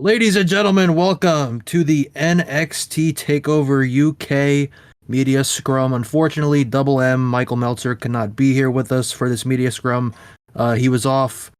Ladies and gentlemen, welcome to the Nxt Takeover UK Media Scrum. Unfortunately, Double M, Michael Meltzer, could not be here with us for this Media Scrum. He was off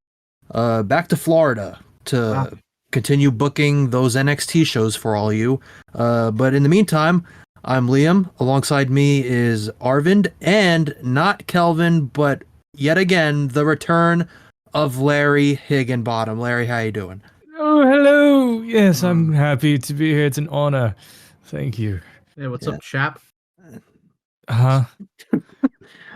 back to Florida to continue booking those NXT shows for all you. But in the meantime, I'm Liam. Alongside me is Arvind, and not Kelvin, but yet again, the return of Larry Hickenbottom. Larry, how you doing? Oh, hello. Yes, I'm happy to be here. It's an honor. Thank you. Hey, what's up, chap? Uh-huh.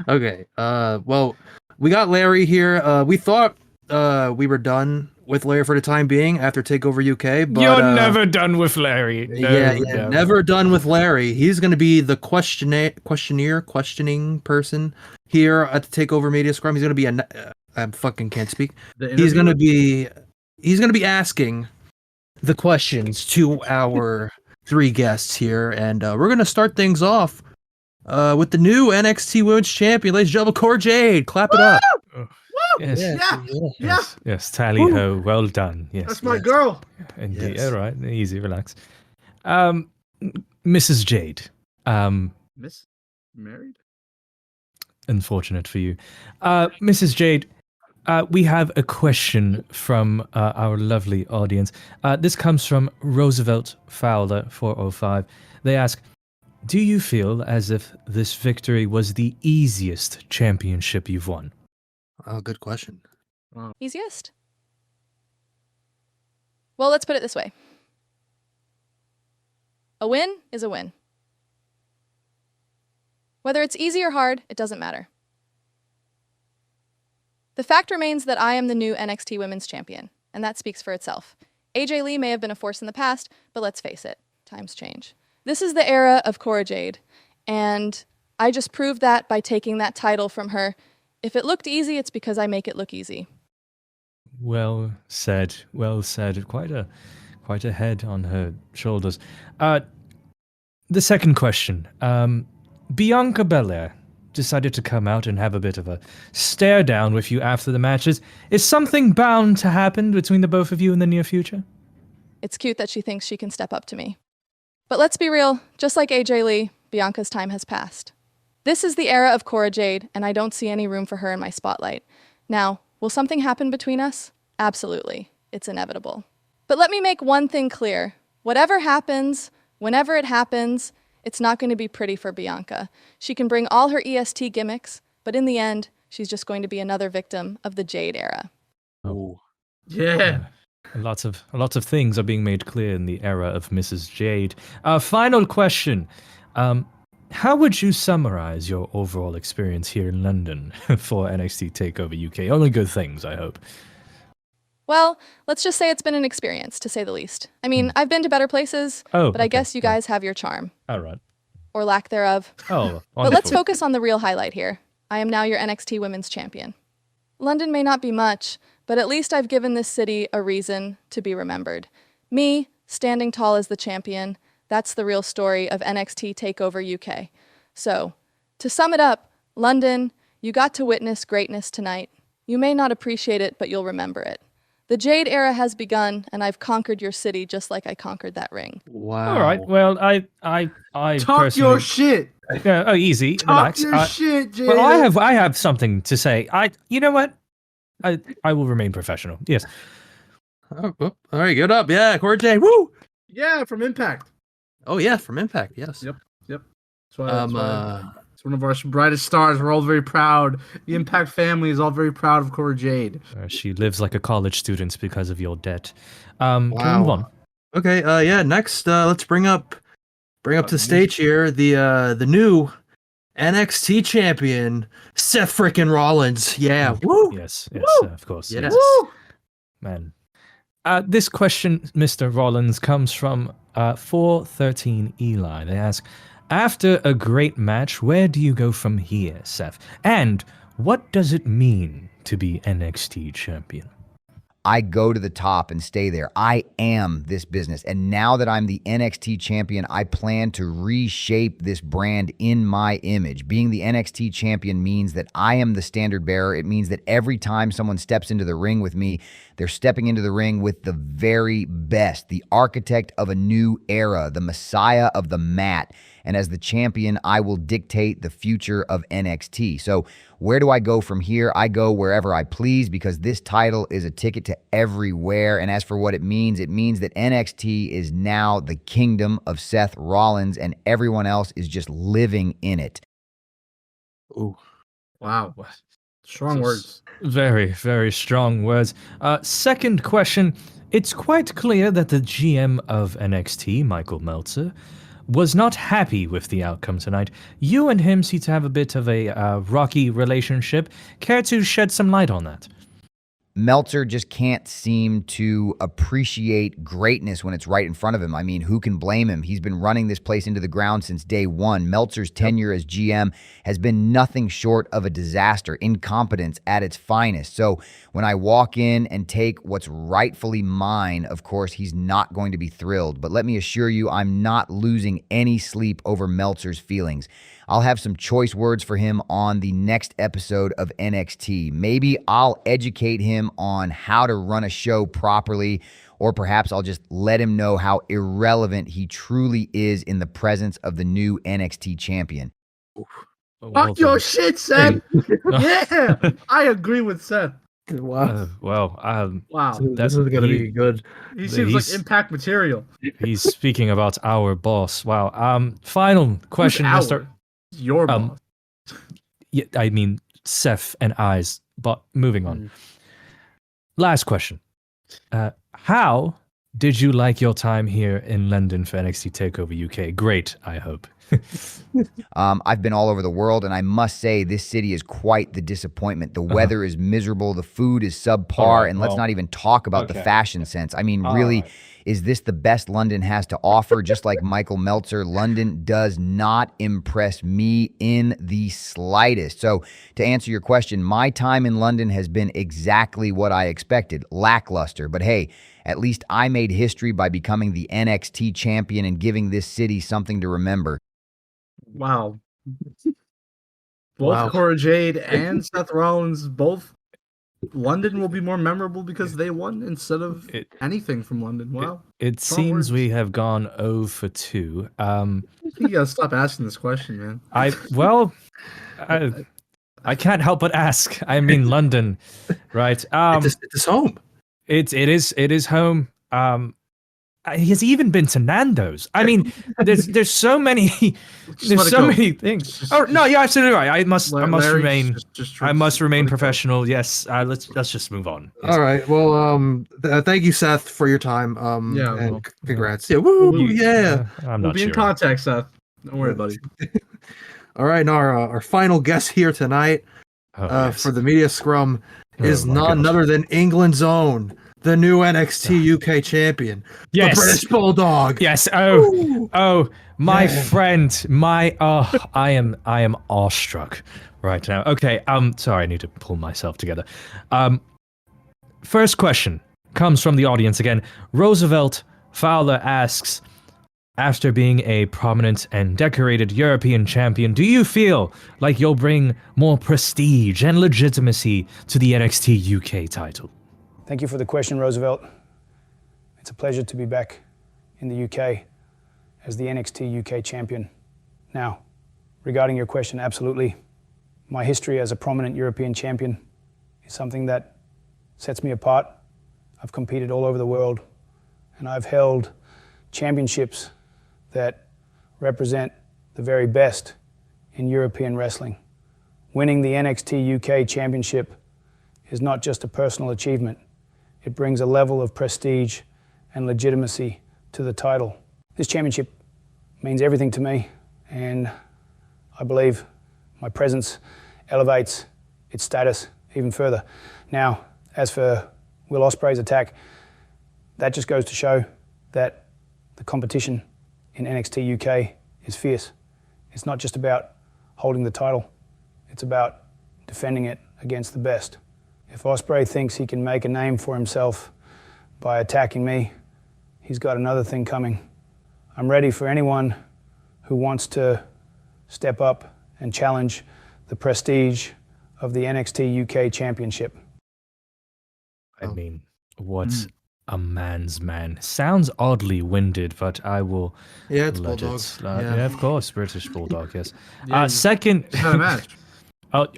Okay. Well, we got Larry here. We thought we were done with Larry for the time being after Takeover UK, but You're never done with Larry. No, never done with Larry. He's going to be the questioning person here at the Takeover Media Scrum. He's going to be I fucking can't speak. He's going to be asking the questions to our three guests here, and we're going to start things off with the new NXT Women's Champion, ladies and gentlemen, Cora Jade. Clap it up. Yes, tally ho. Well done. Yes. That's my girl. Indeed. All right. Easy, relax. Mrs. Jade. Miss? Married? Unfortunate for you. Mrs. Jade, we have a question from our lovely audience. This comes from Roosevelt Fowler 405. They ask, do you feel as if this victory was the easiest championship you've won? Oh, good question. Wow. Easiest? Well, let's put it this way. A win is a win. Whether it's easy or hard, it doesn't matter. The fact remains that I am the new NXT Women's Champion, and that speaks for itself. AJ Lee may have been a force in the past, but let's face it, times change. This is the era of Cora Jade, and I just proved that by taking that title from her. If it looked easy, it's because I make it look easy. Well said. Well said. Quite a head on her shoulders. The second question. Bianca Belair decided to come out and have a bit of a stare down with you after the matches. Is something bound to happen between the both of you in the near future? It's cute that she thinks she can step up to me. But let's be real, just like AJ Lee, Bianca's time has passed. This is the era of Cora Jade, and I don't see any room for her in my spotlight. Now, will something happen between us? Absolutely. It's inevitable. But let me make one thing clear. Whatever happens, whenever it happens, it's not going to be pretty for Bianca. She can bring all her EST gimmicks, but in the end, she's just going to be another victim of the Jade era. Oh. Yeah. Lots of things are being made clear in the era of Mrs. Jade. Final question. How would you summarize your overall experience here in London for NXT Takeover UK? Only good things, I hope. Well, let's just say it's been an experience, to say the least. I mean, I've been to better places, but I guess you guys have your charm. All right. Or lack thereof. Oh, wonderful. But let's focus on the real highlight here. I am now your NXT Women's Champion. London may not be much, but at least I've given this city a reason to be remembered. Me, standing tall as the champion, that's the real story of NXT Takeover UK. So, to sum it up, London, you got to witness greatness tonight. You may not appreciate it, but you'll remember it. The Jade era has begun, and I've conquered your city just like I conquered that ring. Wow. All right. Well, I talk personally... your shit. Oh, easy. Talk Relax. your shit, Jade. Well, I have something to say. You know what? I will remain professional. Yes. Oh, all right, get up. Yeah, Cora Jade. Woo! Yeah, from Impact. Oh yeah, from Impact. Yes. Yep. That's why it's one of our brightest stars. We're all very proud. The Impact family is all very proud of Cora Jade. She lives like a college student because of your debt. Can we move on? Okay. Yeah. Next, let's bring up to the stage here the new NXT champion, Seth frickin' Rollins. Yeah. Woo. Yes. Woo! Of course. Yes. Woo! Man. This question, Mr. Rollins, comes from 413 Eli. They ask, after a great match, where do you go from here, Seth? And what does it mean to be NXT champion? I go to the top and stay there. I am this business. And now that I'm the NXT champion, I plan to reshape this brand in my image. Being the NXT champion means that I am the standard bearer. It means that every time someone steps into the ring with me, they're stepping into the ring with the very best, the architect of a new era, the messiah of the mat. And as the champion, I will dictate the future of NXT. So where do I go from here? I go wherever I please because this title is a ticket to everywhere. And as for what it means that NXT is now the kingdom of Seth Rollins and everyone else is just living in it. Ooh. Wow. Strong words. Very, very strong words. Second question. It's quite clear that the GM of NXT, Michael Meltzer, was not happy with the outcome tonight. You and him seem to have a bit of a rocky relationship. Care to shed some light on that? Meltzer just can't seem to appreciate greatness when it's right in front of him. I mean, who can blame him? He's been running this place into the ground since day one. Meltzer's tenure as GM has been nothing short of a disaster, incompetence at its finest. So when I walk in and take what's rightfully mine, of course, he's not going to be thrilled. But let me assure you, I'm not losing any sleep over Meltzer's feelings. I'll have some choice words for him on the next episode of NXT. Maybe I'll educate him on how to run a show properly, or perhaps I'll just let him know how irrelevant he truly is in the presence of the new NXT champion. Fuck your shit, Seth. Yeah, I agree with Seth. Wow. Wow. This is going to be good. He seems like impact material. He's speaking about our boss. Wow. Final question, Mr. Your boss. Yeah, I mean Seth and I's, but moving on. Last question. How did you like your time here in London for NXT Takeover UK? Great, I hope. I've been all over the world, and I must say this city is quite the disappointment. The weather is miserable, the food is subpar, and let's not even talk about the fashion sense. I mean, really, is this the best London has to offer? Just like Michael Meltzer, London does not impress me in the slightest. So to answer your question, my time in London has been exactly what I expected, lackluster. But hey, at least I made history by becoming the NXT champion and giving this city something to remember. Wow. Both Cora Jade and Seth Rollins, both London will be more memorable because they won instead of anything from London. Wow. It seems we have gone 0 for 2. You gotta stop asking this question, man. I can't help but ask. I mean, London, right? It's home. It is home. He has even been to Nando's. I mean, there's so many many things. Oh no, you're absolutely right. I must remain professional. Yes, let's just move on. Yes. All right. Well, thank you, Seth, for your time. And congrats. Yeah, woo, We'll be in contact, Seth. Don't worry, buddy. All right. Now our final guest here tonight for the media scrum is none other than England's own, the new NXT UK champion, the British Bulldog. Yes. Oh, my friend. I am awestruck right now. Okay. Sorry, I need to pull myself together. First question comes from the audience again. Roosevelt Fowler asks, after being a prominent and decorated European champion, do you feel like you'll bring more prestige and legitimacy to the NXT UK title? Thank you for the question, Roosevelt. It's a pleasure to be back in the UK as the NXT UK champion. Now, regarding your question, absolutely. My history as a prominent European champion is something that sets me apart. I've competed all over the world, and I've held championships that represent the very best in European wrestling. Winning the NXT UK championship is not just a personal achievement. It brings a level of prestige and legitimacy to the title. This championship means everything to me, and I believe my presence elevates its status even further. Now, as for Will Ospreay's attack, that just goes to show that the competition in NXT UK is fierce. It's not just about holding the title, it's about defending it against the best. If Ospreay thinks he can make a name for himself by attacking me, he's got another thing coming. I'm ready for anyone who wants to step up and challenge the prestige of the NXT UK Championship. I mean, what's a man's man? Sounds oddly winded, but I will. Yeah, it's let Bulldog. it slide. Yeah, of course, British Bulldog. Yes. Yeah, Second. It's not a match.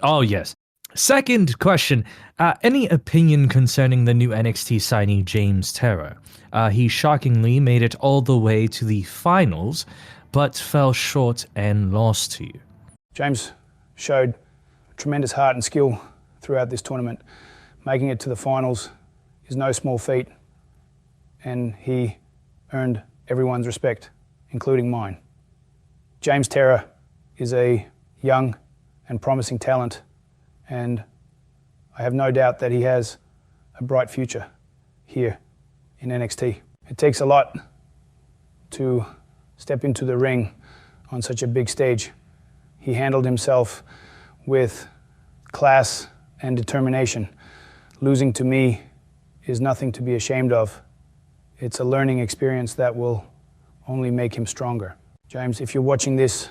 Oh, yes. Second question. Any opinion concerning the new NXT signee James Terra? He shockingly made it all the way to the finals, but fell short and lost to you. James showed tremendous heart and skill throughout this tournament. Making it to the finals is no small feat, and he earned everyone's respect, including mine. James Terra is a young and promising talent, and I have no doubt that he has a bright future here in NXT. It takes a lot to step into the ring on such a big stage. He handled himself with class and determination. Losing to me is nothing to be ashamed of. It's a learning experience that will only make him stronger. James, if you're watching this,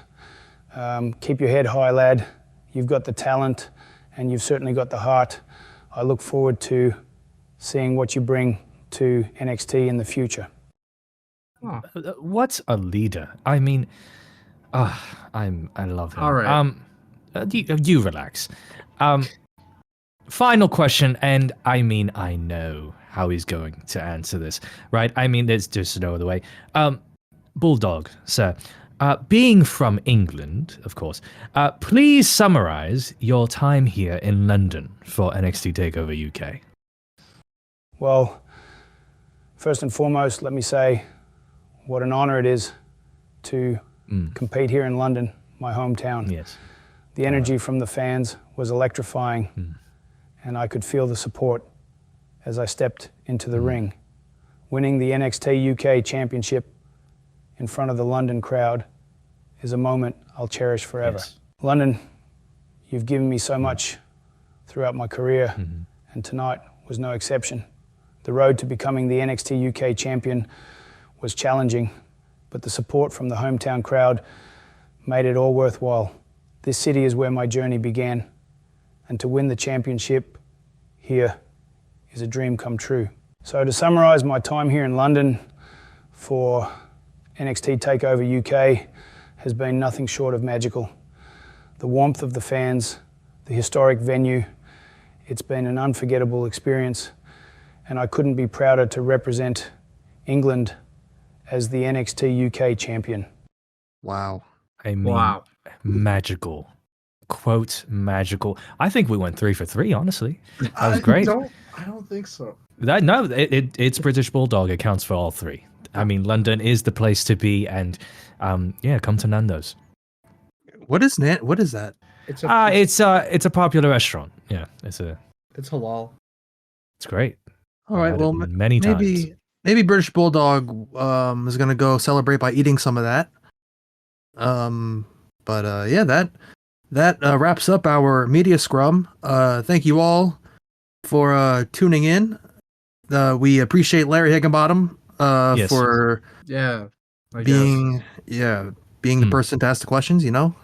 keep your head high, lad. You've got the talent, and you've certainly got the heart. I look forward to seeing what you bring to NXT in the future. Oh. What's a leader? I mean, I love him. All right. You relax. Final question, and I mean, I know how he's going to answer this, right? I mean, there's just no other way. Bulldog, sir. Being from England, of course, please summarize your time here in London for NXT Takeover UK. Well, first and foremost, let me say what an honor it is to compete here in London, my hometown. Yes. The energy from the fans was electrifying, and I could feel the support as I stepped into the ring. Winning the NXT UK Championship in front of the London crowd is a moment I'll cherish forever. Yes. London, you've given me so much throughout my career, and tonight was no exception. The road to becoming the NXT UK champion was challenging, but the support from the hometown crowd made it all worthwhile. This city is where my journey began, and to win the championship here is a dream come true. So to summarize my time here in London for NXT Takeover UK has been nothing short of magical. The warmth of the fans, the historic venue, it's been an unforgettable experience, and I couldn't be prouder to represent England as the NXT UK champion. Wow. I mean, Wow. magical. Quote, magical. I think we went 3 for 3, honestly. That was great. I don't think so. It's British Bulldog. It counts for all 3. I mean, London is the place to be, and yeah, come to Nando's. What is that? It's It's a popular restaurant. Yeah, it's halal. it's great. All right. Had Well, it many times. maybe British Bulldog is gonna go celebrate by eating some of that. But yeah, that wraps up our media scrum. Thank you all for tuning in. We appreciate Larry Hickenbottom Yes. for Yeah. I being the person to ask the questions. You know,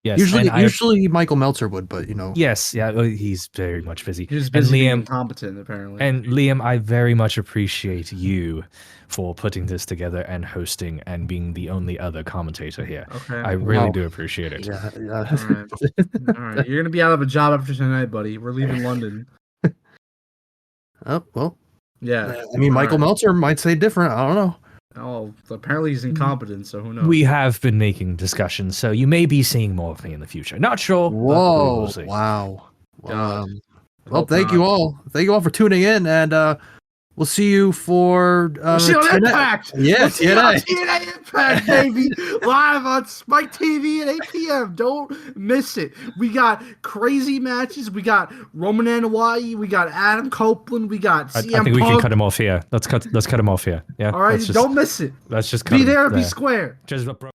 Yes, usually Michael Meltzer would, but you know, yes, yeah, he's very much busy. He's And busy being Liam, incompetent, apparently. And Liam, I very much appreciate you for putting this together and hosting and being the only other commentator here. Okay. I really Wow. do appreciate it. yeah. All right. You're gonna be out of a job after tonight, buddy. We're leaving London. Oh well. Yeah. I mean, All Michael right. Meltzer might say different. I don't know. Oh, apparently he's incompetent, so who knows? We have been making discussions, so you may be seeing more of me in the future. Not sure. but we Whoa! will see. Wow. God. Well, Hope thank not. you all. Thank you all for tuning in, and we'll see you for We'll see you on TNA. Impact. Yeah, We'll see you on TNA. TNA Impact, baby. Live on Spike TV at 8 p.m. Don't miss it. We got crazy matches. We got Roman Hawaii. We got Adam Copeland. We got I CM think we can Punk. cut him off here. Let's cut him off here. Yeah. All right, let's just, don't miss it. Let's just cut Be him there or be square. Just, bro.